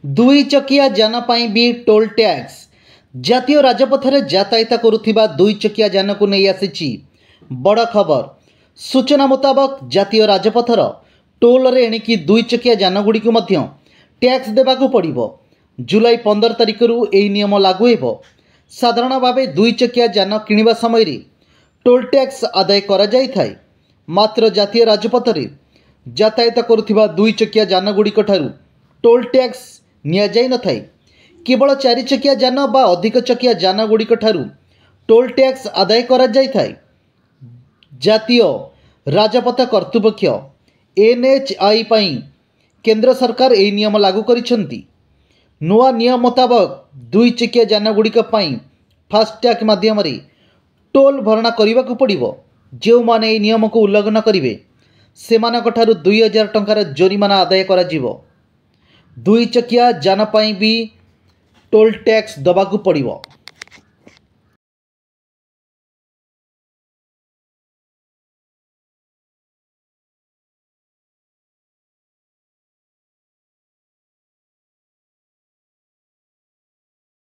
दुई चकिया जान पाई भी टोल टैक्स जातीय राजपथरे यातायात करुथिबा दुई चकिया जान को नहीं आसी बड़ खबर। सूचना मुताबक जातीय राजपथर टोल रे एणिकी दुई चकिया जान गुड़िक टैक्स देवाकू पड़िबो। जुलाई 15 तारिख यह नियम लागू हेबो। साधारण भावे दुई चकिया जान किणिबा समय टोल टैक्स आदाय करा जाय थाए। मात्र जातीय राजपथरे यातायात करुथिबा दुई चकिया जान गुड़िक ठारू टोल टैक्स निया जाय न थाए। केवल 4 चकिया जान बा अधिक चकिया जान गुड़िक ठारू टोल टैक्स आदाय करा जाय थाए। जातीय राजपथ कर्तृपक्ष NHAI पई केंद्र सरकार यह नियम लागू करिसेंती। नुआ नियम मुताबक दुई चकिया जान गुड़िक पई फास्टैग माध्यम टोल भरणा करने पड़िबो। जो माने यह नियम को उल्लंघन करिवे सेमानक ठारू 2000 टंकार जोरिमाना आदाय करा जिवो। दुई चकिया जान पाई भी टोल टैक्स दबाकू पड़िबो।